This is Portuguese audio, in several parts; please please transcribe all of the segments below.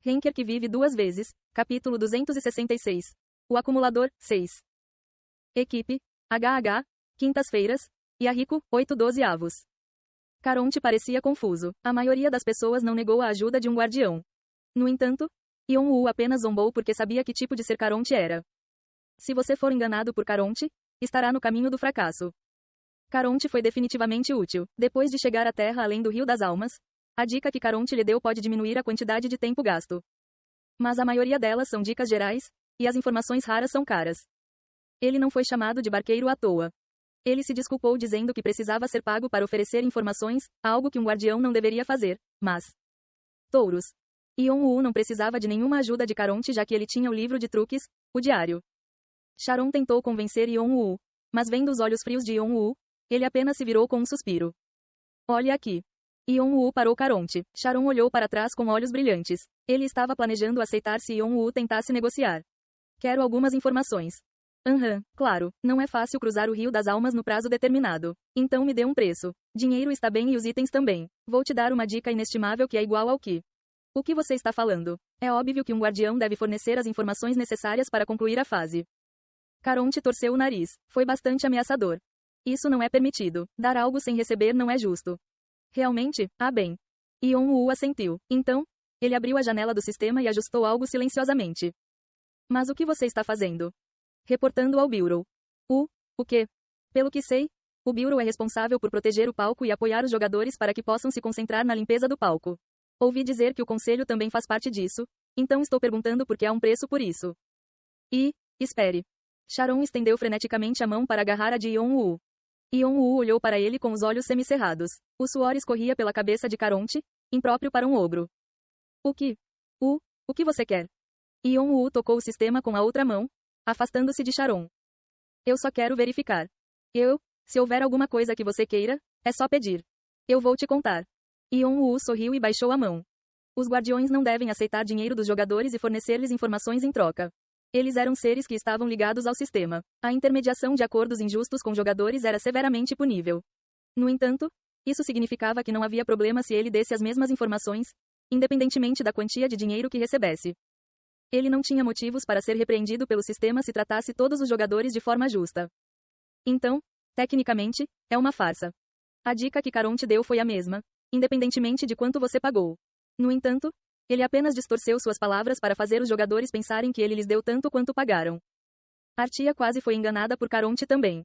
Henker que vive duas vezes, capítulo 266. O acumulador, 6. Equipe, HH, quintas-feiras, Yahiko, 8-12 avos. Caronte parecia confuso. A maioria das pessoas não negou a ajuda de um guardião. No entanto, Yon-Woo apenas zombou porque sabia que tipo de ser Caronte era. Se você for enganado por Caronte, estará no caminho do fracasso. Caronte foi definitivamente útil. Depois de chegar à Terra além do Rio das Almas, a dica que Caronte lhe deu pode diminuir a quantidade de tempo gasto. Mas a maioria delas são dicas gerais, e as informações raras são caras. Ele não foi chamado de barqueiro à toa. Ele se desculpou dizendo que precisava ser pago para oferecer informações, algo que um guardião não deveria fazer, mas... Touros. Yon-Woo não precisava de nenhuma ajuda de Caronte já que ele tinha o livro de truques, o diário. Charon tentou convencer Yon-Woo, mas vendo os olhos frios de Yon-Woo, ele apenas se virou com um suspiro. Olhe aqui. Yon-Woo parou Caronte. Charon olhou para trás com olhos brilhantes. Ele estava planejando aceitar se Yon-Woo tentasse negociar. Quero algumas informações. Claro, não é fácil cruzar o Rio das Almas no prazo determinado. Então me dê um preço. Dinheiro está bem e os itens também. Vou te dar uma dica inestimável que é igual ao que. O que você está falando? É óbvio que um guardião deve fornecer as informações necessárias para concluir a fase. Caronte torceu o nariz. Foi bastante ameaçador. Isso não é permitido. Dar algo sem receber não é justo. Realmente? Ah bem. Yon-Woo assentiu. Então, ele abriu a janela do sistema e ajustou algo silenciosamente. Mas o que você está fazendo? Reportando ao Bureau. O quê? Pelo que sei, o Bureau é responsável por proteger o palco e apoiar os jogadores para que possam se concentrar na limpeza do palco. Ouvi dizer que o conselho também faz parte disso, então estou perguntando por que há um preço por isso. Espere. Charon estendeu freneticamente a mão para agarrar a de Yon-Woo. Yon-Woo olhou para ele com os olhos semicerrados. O suor escorria pela cabeça de Caronte, impróprio para um ogro. O que você quer? Yon-Woo tocou o sistema com a outra mão, afastando-se de Charon. Eu só quero verificar. Se houver alguma coisa que você queira, é só pedir. Eu vou te contar. Yon-Woo sorriu e baixou a mão. Os guardiões não devem aceitar dinheiro dos jogadores e fornecer-lhes informações em troca. Eles eram seres que estavam ligados ao sistema. A intermediação de acordos injustos com jogadores era severamente punível. No entanto, isso significava que não havia problema se ele desse as mesmas informações, independentemente da quantia de dinheiro que recebesse. Ele não tinha motivos para ser repreendido pelo sistema se tratasse todos os jogadores de forma justa. Então, tecnicamente, é uma farsa. A dica que Caronte deu foi a mesma, independentemente de quanto você pagou. No entanto, ele apenas distorceu suas palavras para fazer os jogadores pensarem que ele lhes deu tanto quanto pagaram. Artia quase foi enganada por Caronte também.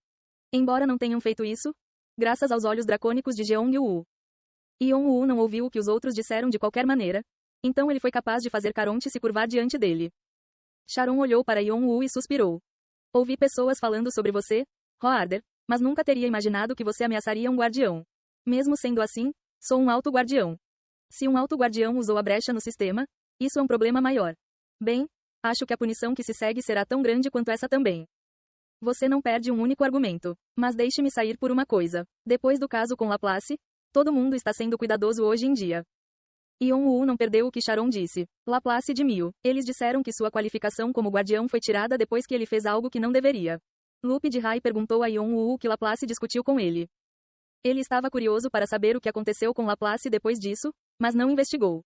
Embora não tenham feito isso, graças aos olhos dracônicos de Jeong-Woo. Yon-Woo não ouviu o que os outros disseram de qualquer maneira, então ele foi capaz de fazer Caronte se curvar diante dele. Charon olhou para Yon-Woo e suspirou. Ouvi pessoas falando sobre você, Roarder, mas nunca teria imaginado que você ameaçaria um guardião. Mesmo sendo assim, sou um alto guardião. Se um alto guardião usou a brecha no sistema, isso é um problema maior. Bem, acho que a punição que se segue será tão grande quanto essa também. Você não perde um único argumento. Mas deixe-me sair por uma coisa. Depois do caso com Laplace, todo mundo está sendo cuidadoso hoje em dia. Yon-Woo não perdeu o que Charon disse. Laplace de Mil. Eles disseram que sua qualificação como guardião foi tirada depois que ele fez algo que não deveria. Lupe de Rai perguntou a Yon-Woo o que Laplace discutiu com ele. Ele estava curioso para saber o que aconteceu com Laplace depois disso, mas não investigou.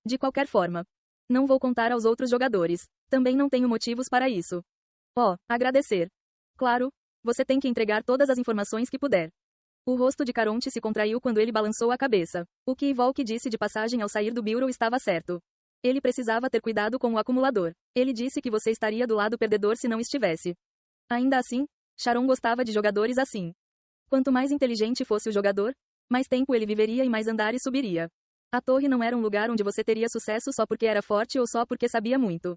De qualquer forma. Não vou contar aos outros jogadores. Também não tenho motivos para isso. Agradecer. Claro, você tem que entregar todas as informações que puder. O rosto de Caronte se contraiu quando ele balançou a cabeça. O que Ivolk disse de passagem ao sair do Bureau estava certo. Ele precisava ter cuidado com o acumulador. Ele disse que você estaria do lado perdedor se não estivesse. Ainda assim, Charon gostava de jogadores assim. Quanto mais inteligente fosse o jogador, mais tempo ele viveria e mais andares subiria. A torre não era um lugar onde você teria sucesso só porque era forte ou só porque sabia muito.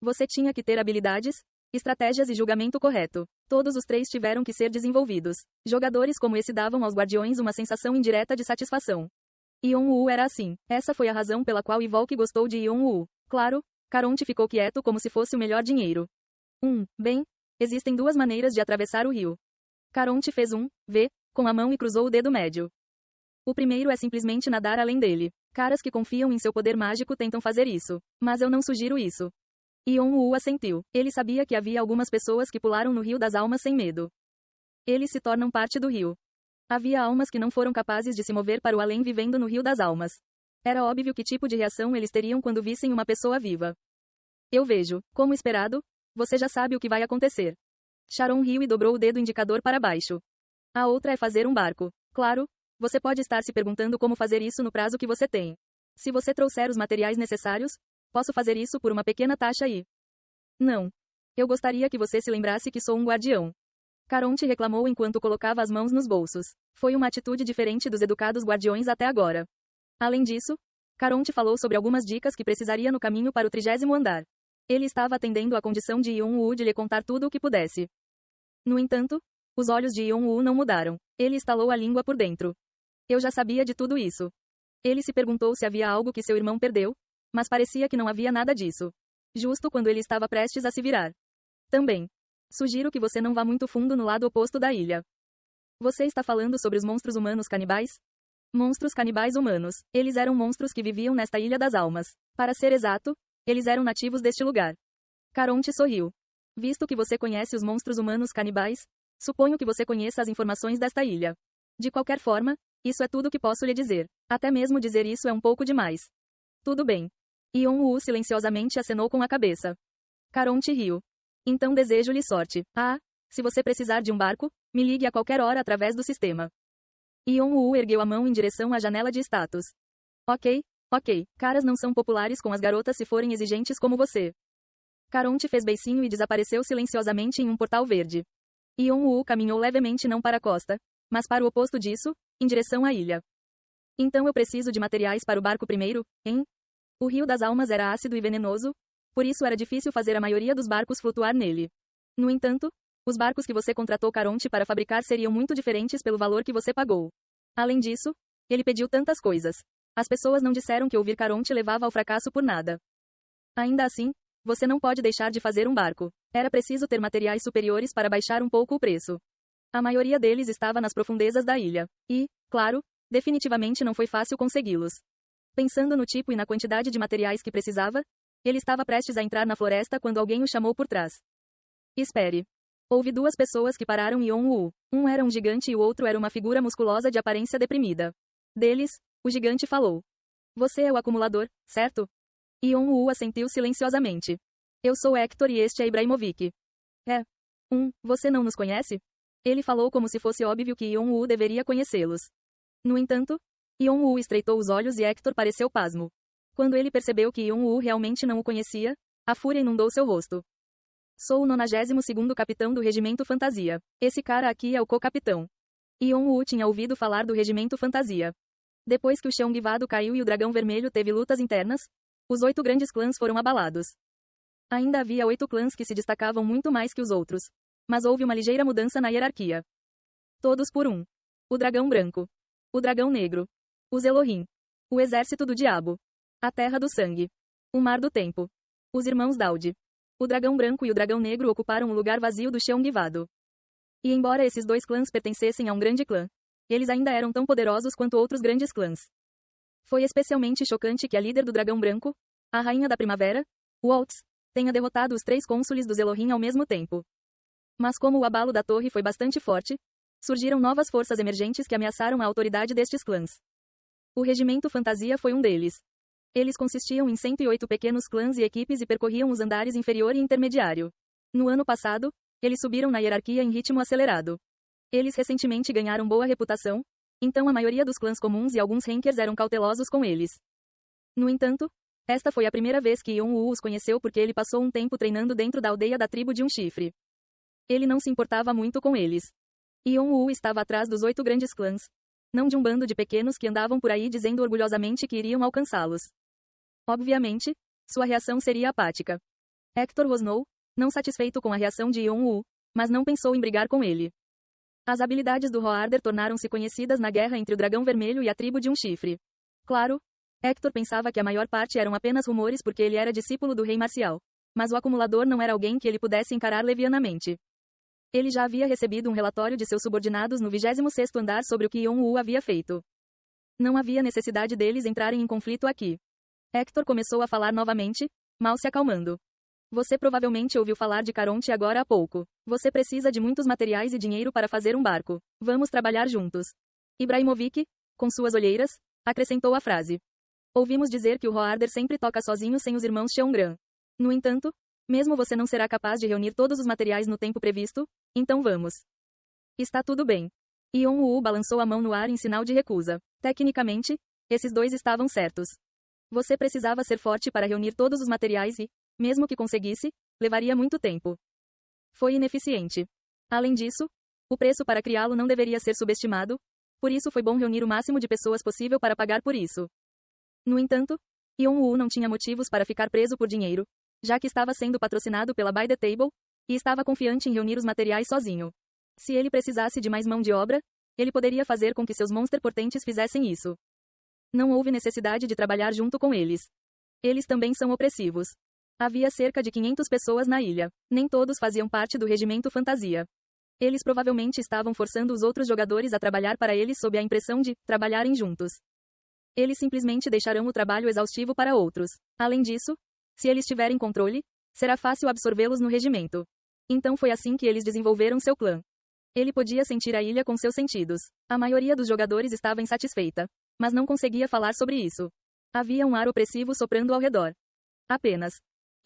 Você tinha que ter habilidades, estratégias e julgamento correto. Todos os três tiveram que ser desenvolvidos. Jogadores como esse davam aos guardiões uma sensação indireta de satisfação. Yon-Woo era assim. Essa foi a razão pela qual Ivolk gostou de Yon-Woo. Claro, Caronte ficou quieto como se fosse o melhor dinheiro. Bem, existem duas maneiras de atravessar o rio. Caronte fez V, com a mão e cruzou o dedo médio. O primeiro é simplesmente nadar além dele. Caras que confiam em seu poder mágico tentam fazer isso. Mas eu não sugiro isso. Yon-Woo assentiu. Ele sabia que havia algumas pessoas que pularam no Rio das Almas sem medo. Eles se tornam parte do rio. Havia almas que não foram capazes de se mover para o além vivendo no Rio das Almas. Era óbvio que tipo de reação eles teriam quando vissem uma pessoa viva. Eu vejo. Como esperado, você já sabe o que vai acontecer. Sharon riu e dobrou o dedo indicador para baixo. A outra é fazer um barco. Claro, você pode estar se perguntando como fazer isso no prazo que você tem. Se você trouxer os materiais necessários, posso fazer isso por uma pequena taxa e... Não. Eu gostaria que você se lembrasse que sou um guardião. Caronte reclamou enquanto colocava as mãos nos bolsos. Foi uma atitude diferente dos educados guardiões até agora. Além disso, Caronte falou sobre algumas dicas que precisaria no caminho para o 30º andar. Ele estava atendendo à condição de Yeon-woo de lhe contar tudo o que pudesse. No entanto, os olhos de Yeon-woo não mudaram. Ele estalou a língua por dentro. Eu já sabia de tudo isso. Ele se perguntou se havia algo que seu irmão perdeu, mas parecia que não havia nada disso. Justo quando ele estava prestes a se virar. Também. Sugiro que você não vá muito fundo no lado oposto da ilha. Você está falando sobre os monstros humanos canibais? Monstros canibais humanos. Eles eram monstros que viviam nesta Ilha das Almas. Para ser exato, eles eram nativos deste lugar. Caronte sorriu. Visto que você conhece os monstros humanos canibais, suponho que você conheça as informações desta ilha. De qualquer forma, isso é tudo que posso lhe dizer. Até mesmo dizer isso é um pouco demais. Tudo bem. Yeon-woo silenciosamente acenou com a cabeça. Caronte riu. Então desejo-lhe sorte. Ah, se você precisar de um barco, me ligue a qualquer hora através do sistema. Yeon-woo ergueu a mão em direção à janela de status. Ok, ok. Caras não são populares com as garotas se forem exigentes como você. Caronte fez beicinho e desapareceu silenciosamente em um portal verde. Yeon-woo caminhou levemente não para a costa, mas para o oposto disso, em direção à ilha. Então eu preciso de materiais para o barco primeiro, hein? O Rio das Almas era ácido e venenoso, por isso era difícil fazer a maioria dos barcos flutuar nele. No entanto, os barcos que você contratou Caronte para fabricar seriam muito diferentes pelo valor que você pagou. Além disso, ele pediu tantas coisas. As pessoas não disseram que ouvir Caronte levava ao fracasso por nada. Ainda assim, você não pode deixar de fazer um barco. Era preciso ter materiais superiores para baixar um pouco o preço. A maioria deles estava nas profundezas da ilha. E, claro, definitivamente não foi fácil consegui-los. Pensando no tipo e na quantidade de materiais que precisava, ele estava prestes a entrar na floresta quando alguém o chamou por trás. Espere. Houve duas pessoas que pararam Yeon-woo. Um era um gigante e o outro era uma figura musculosa de aparência deprimida. Deles, o gigante falou. Você é o acumulador, certo? Yeon-woo assentiu silenciosamente. Eu sou Hector e este é Ibrahimovic. É. Você não nos conhece? Ele falou como se fosse óbvio que Yeon-woo deveria conhecê-los. No entanto, Yeon-woo estreitou os olhos e Hector pareceu pasmo. Quando ele percebeu que Yeon-woo realmente não o conhecia, a fúria inundou seu rosto. Sou o 92º capitão do Regimento Fantasia. Esse cara aqui é o co-capitão. Yeon-woo tinha ouvido falar do Regimento Fantasia. Depois que o Cheonggwado caiu e o Dragão Vermelho teve lutas internas, os 8 grandes clãs foram abalados. Ainda havia 8 clãs que se destacavam muito mais que os outros. Mas houve uma ligeira mudança na hierarquia. Todos por um. O Dragão Branco. O Dragão Negro. Os Elohim. O Exército do Diabo. A Terra do Sangue. O Mar do Tempo. Os Irmãos Daud. O Dragão Branco e o Dragão Negro ocuparam o lugar vazio do Cheonggwado. E embora esses 2 clãs pertencessem a um grande clã, eles ainda eram tão poderosos quanto outros grandes clãs. Foi especialmente chocante que a líder do Dragão Branco, a Rainha da Primavera, Waltz, tenha derrotado os 3 cônsules dos Elohim ao mesmo tempo. Mas como o abalo da torre foi bastante forte, surgiram novas forças emergentes que ameaçaram a autoridade destes clãs. O Regimento Fantasia foi um deles. Eles consistiam em 108 pequenos clãs e equipes e percorriam os andares inferior e intermediário. No ano passado, eles subiram na hierarquia em ritmo acelerado. Eles recentemente ganharam boa reputação, então a maioria dos clãs comuns e alguns rankers eram cautelosos com eles. No entanto, esta foi a primeira vez que Yeon-woo os conheceu porque ele passou um tempo treinando dentro da aldeia da tribo de um chifre. Ele não se importava muito com eles. Yeon-woo estava atrás dos 8 grandes clãs, não de um bando de pequenos que andavam por aí dizendo orgulhosamente que iriam alcançá-los. Obviamente, sua reação seria apática. Hector rosnou, não satisfeito com a reação de Yeon-woo, mas não pensou em brigar com ele. As habilidades do Hoarder tornaram-se conhecidas na guerra entre o Dragão Vermelho e a tribo de um chifre. Claro, Hector pensava que a maior parte eram apenas rumores porque ele era discípulo do rei marcial. Mas o acumulador não era alguém que ele pudesse encarar levianamente. Ele já havia recebido um relatório de seus subordinados no 26º andar sobre o que Yeon-woo havia feito. Não havia necessidade deles entrarem em conflito aqui. Hector começou a falar novamente, mal se acalmando. Você provavelmente ouviu falar de Caronte agora há pouco. Você precisa de muitos materiais e dinheiro para fazer um barco. Vamos trabalhar juntos. Ibrahimovic, com suas olheiras, acrescentou a frase. Ouvimos dizer que o Hoarder sempre toca sozinho sem os irmãos Cheongran. No entanto, mesmo você não será capaz de reunir todos os materiais no tempo previsto, então vamos. Está tudo bem. Yeon-woo balançou a mão no ar em sinal de recusa. Tecnicamente, esses dois estavam certos. Você precisava ser forte para reunir todos os materiais e, mesmo que conseguisse, levaria muito tempo. Foi ineficiente. Além disso, o preço para criá-lo não deveria ser subestimado, por isso foi bom reunir o máximo de pessoas possível para pagar por isso. No entanto, Yeon-woo não tinha motivos para ficar preso por dinheiro, já que estava sendo patrocinado pela Buy the Table, e estava confiante em reunir os materiais sozinho. Se ele precisasse de mais mão de obra, ele poderia fazer com que seus monster potentes fizessem isso. Não houve necessidade de trabalhar junto com eles. Eles também são opressivos. Havia cerca de 500 pessoas na ilha. Nem todos faziam parte do regimento fantasia. Eles provavelmente estavam forçando os outros jogadores a trabalhar para eles sob a impressão de trabalharem juntos. Eles simplesmente deixarão o trabalho exaustivo para outros. Além disso, se eles tiverem controle, será fácil absorvê-los no regimento. Então foi assim que eles desenvolveram seu clã. Ele podia sentir a ilha com seus sentidos. A maioria dos jogadores estava insatisfeita, mas não conseguia falar sobre isso. Havia um ar opressivo soprando ao redor. Apenas.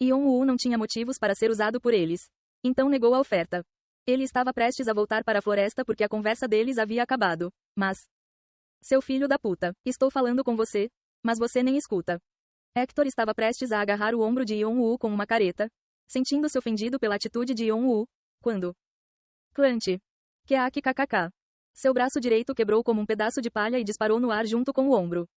Yeon-woo não tinha motivos para ser usado por eles. Então negou a oferta. Ele estava prestes a voltar para a floresta porque a conversa deles havia acabado. Mas... Seu filho da puta, estou falando com você, mas você nem escuta. Hector estava prestes a agarrar o ombro de Yeon-woo com uma careta, sentindo-se ofendido pela atitude de Yeon-woo, quando... Clant. Keak kkk. Seu braço direito quebrou como um pedaço de palha e disparou no ar junto com o ombro.